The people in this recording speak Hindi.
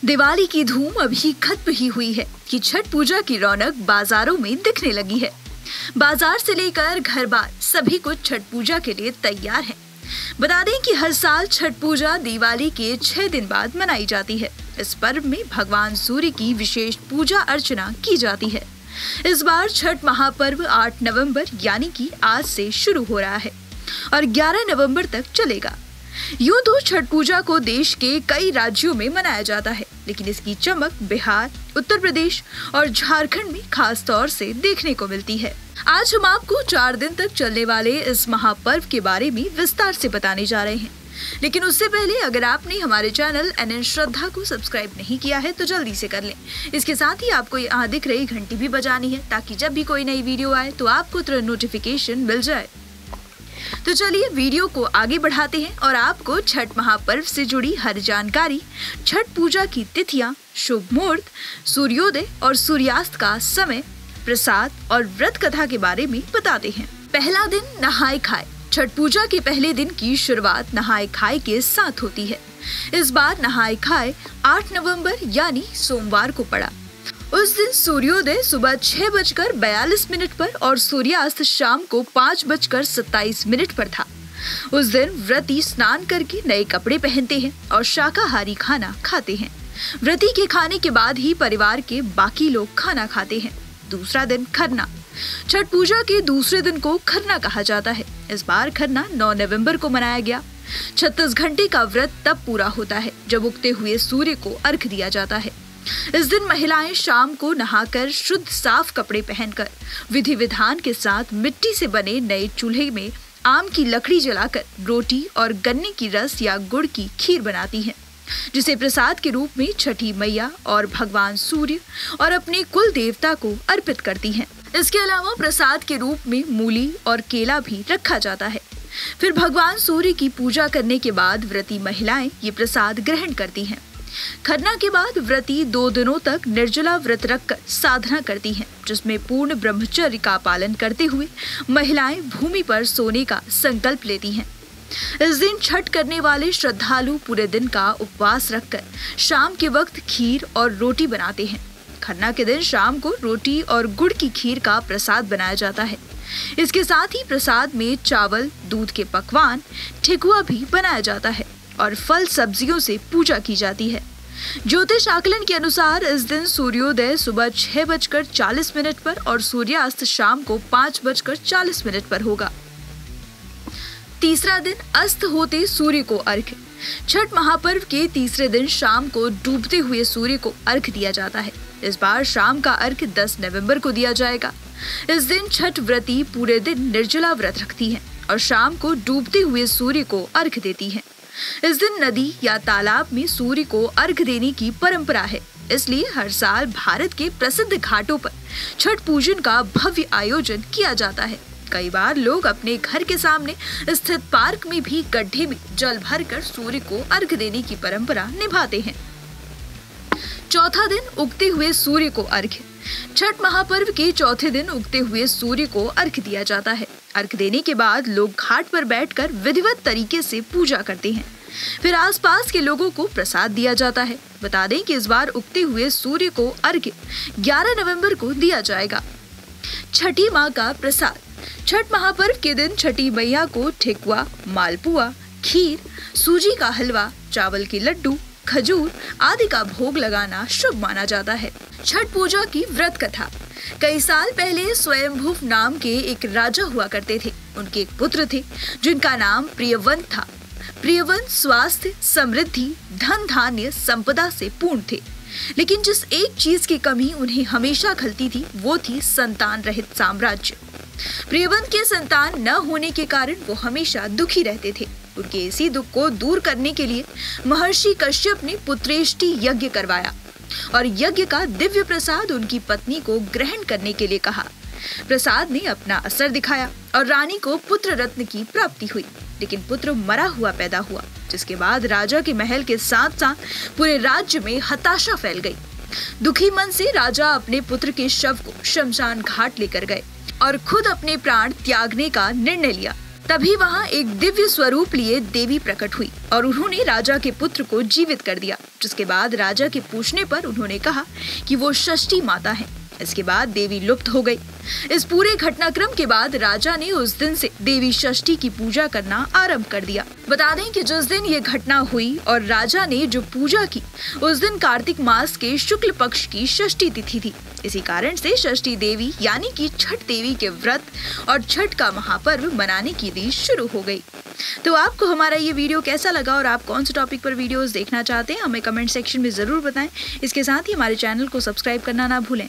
दिवाली की धूम अभी खत्म ही हुई है कि छठ पूजा की रौनक बाजारों में दिखने लगी है। बाजार से लेकर घर बार सभी कुछ छठ पूजा के लिए तैयार है। बता दें कि हर साल छठ पूजा दिवाली के 6 दिन बाद मनाई जाती है। इस पर्व में भगवान सूर्य की विशेष पूजा अर्चना की जाती है। इस बार छठ महापर्व 8 नवंबर यानी कि आज से शुरू हो रहा है और 11 नवंबर तक चलेगा। यूं तो छठ पूजा को देश के कई राज्यों में मनाया जाता है, लेकिन इसकी चमक बिहार, उत्तर प्रदेश और झारखंड में खास तौर से देखने को मिलती है। आज हम आपको 4 दिन तक चलने वाले इस महापर्व के बारे में विस्तार से बताने जा रहे हैं। लेकिन उससे पहले अगर आपने हमारे चैनल NN श्रद्धा को सब्सक्राइब नहीं किया है तो जल्दी से कर लें। इसके साथ ही आपको यहाँ दिख रही घंटी भी बजानी है ताकि जब भी कोई नई वीडियो आए तो आपको तुरंत नोटिफिकेशन मिल जाए। तो चलिए वीडियो को आगे बढ़ाते हैं और आपको छठ महापर्व से जुड़ी हर जानकारी, छठ पूजा की तिथियां, शुभ मुहूर्त, सूर्योदय और सूर्यास्त का समय, प्रसाद और व्रत कथा के बारे में बताते हैं। पहला दिन नहाए खाए। छठ पूजा के पहले दिन की शुरुआत नहाए खाए के साथ होती है। इस बार नहाए खाए 8 नवंबर यानी सोमवार को पड़ा। उस दिन सूर्योदय सुबह 6:42 पर और सूर्यास्त शाम को 5:27 पर था। उस दिन व्रती स्नान करके नए कपड़े पहनते हैं और शाकाहारी खाना खाते हैं। व्रती के खाने के बाद ही परिवार के बाकी लोग खाना खाते हैं। दूसरा दिन खरना। छठ पूजा के दूसरे दिन को खरना कहा जाता है। इस बार खरना 9 नवंबर को मनाया गया। 36 घंटे का व्रत तब पूरा होता है जब उगते हुए सूर्य को अर्घ दिया जाता है। इस दिन महिलाएं शाम को नहाकर शुद्ध साफ कपड़े पहनकर विधि विधान के साथ मिट्टी से बने नए चूल्हे में आम की लकड़ी जलाकर रोटी और गन्ने की रस या गुड़ की खीर बनाती हैं, जिसे प्रसाद के रूप में छठी मैया और भगवान सूर्य और अपने कुल देवता को अर्पित करती हैं। इसके अलावा प्रसाद के रूप में मूली और केला भी रखा जाता है। फिर भगवान सूर्य की पूजा करने के बाद व्रती महिलाएं ये प्रसाद ग्रहण करती हैं। खरना के बाद व्रती 2 दिनों तक निर्जला व्रत रखकर साधना करती हैं, जिसमें पूर्ण ब्रह्मचर्य का पालन करते हुए महिलाएं भूमि पर सोने का संकल्प लेती हैं। इस दिन छठ करने वाले श्रद्धालु पूरे दिन का उपवास रखकर शाम के वक्त खीर और रोटी बनाते हैं। खरना के दिन शाम को रोटी और गुड़ की खीर का प्रसाद बनाया जाता है। इसके साथ ही प्रसाद में चावल, दूध के पकवान, ठेकुआ भी बनाया जाता है और फल सब्जियों से पूजा की जाती है। ज्योतिष आकलन के अनुसार इस दिन सूर्योदय सुबह 6:40 पर और सूर्यास्त शाम को 5:40 पर होगा। तीसरा दिन अस्त होते सूर्य को अर्घ्य। छठ महापर्व के तीसरे दिन शाम को डूबते हुए सूर्य को अर्घ्य दिया जाता है। इस बार शाम का अर्घ्य 10 नवंबर को दिया जाएगा। इस दिन छठ व्रती पूरे दिन निर्जला व्रत रखती हैं और शाम को डूबते हुए सूर्य को अर्घ्य देती हैं। इस दिन नदी या तालाब में सूर्य को अर्घ्य देने की परंपरा है, इसलिए हर साल भारत के प्रसिद्ध घाटों पर छठ पूजन का भव्य आयोजन किया जाता है। कई बार लोग अपने घर के सामने स्थित पार्क में भी गड्ढे में जल भरकर सूर्य को अर्घ्य देने की परंपरा निभाते हैं। चौथा दिन उगते हुए सूर्य को अर्घ्य। छठ महापर्व के चौथे दिन उगते हुए सूर्य को अर्घ्य दिया जाता है। अर्घ्य देने के बाद लोग घाट पर बैठकर विधिवत तरीके से पूजा करते हैं। फिर आसपास के लोगों को प्रसाद दिया जाता है। बता दें कि इस बार उगते हुए सूर्य को अर्घ्य 11 नवंबर को दिया जाएगा। छठी माँ का प्रसाद। छठ महापर्व के दिन छठी मैया को ठेकुआ, मालपुआ, खीर, सूजी का हलवा, चावल के लड्डू, खजूर आदि का भोग लगाना शुभ माना जाता है। छठ पूजा की व्रत कथा। कई साल पहले स्वयंभुव नाम के एक राजा हुआ करते थे। उनके एक पुत्र थे जिनका नाम प्रियवंत था। प्रियवंत स्वास्थ्य, समृद्धि, धन धान्य, संपदा से पूर्ण थे, लेकिन जिस एक चीज की कमी उन्हें हमेशा खलती थी वो थी संतान रहित साम्राज्य। प्रियवंत के संतान न होने के कारण वो हमेशा दुखी रहते थे। उनके इसी दुख को दूर करने के लिए महर्षि कश्यप ने पुत्रेष्टि यज्ञ करवाया और यज्ञ का दिव्य प्रसाद उनकी पत्नी को ग्रहण करने के लिए कहा। प्रसाद ने अपना असर दिखाया और रानी को पुत्र रत्न की प्राप्ति हुई, लेकिन पुत्र मरा हुआ पैदा हुआ, जिसके बाद राजा के महल के साथ साथ पूरे राज्य में हताशा फैल गई। दुखी मन से राजा अपने पुत्र के शव को शमशान घाट लेकर गए और खुद अपने प्राण त्यागने का निर्णय लिया। तभी वहाँ एक दिव्य स्वरूप लिए देवी प्रकट हुई और उन्होंने राजा के पुत्र को जीवित कर दिया, जिसके बाद राजा के पूछने पर उन्होंने कहा कि वो षष्ठी माता है। इसके बाद देवी लुप्त हो गई। इस पूरे घटनाक्रम के बाद राजा ने उस दिन से देवी षष्ठी की पूजा करना आरंभ कर दिया। बता दें कि जिस दिन ये घटना हुई और राजा ने जो पूजा की, उस दिन कार्तिक मास के शुक्ल पक्ष की षष्ठी तिथि थी। इसी कारण से षष्ठी देवी यानी कि छठ देवी के व्रत और छठ का महापर्व मनाने की रीत शुरू हो गई। तो आपको हमारा ये वीडियो कैसा लगा और आप कौन से टॉपिक पर वीडियोस देखना चाहते हैं, हमें कमेंट सेक्शन में जरूर बताएं। इसके साथ ही हमारे चैनल को सब्सक्राइब करना ना भूलें।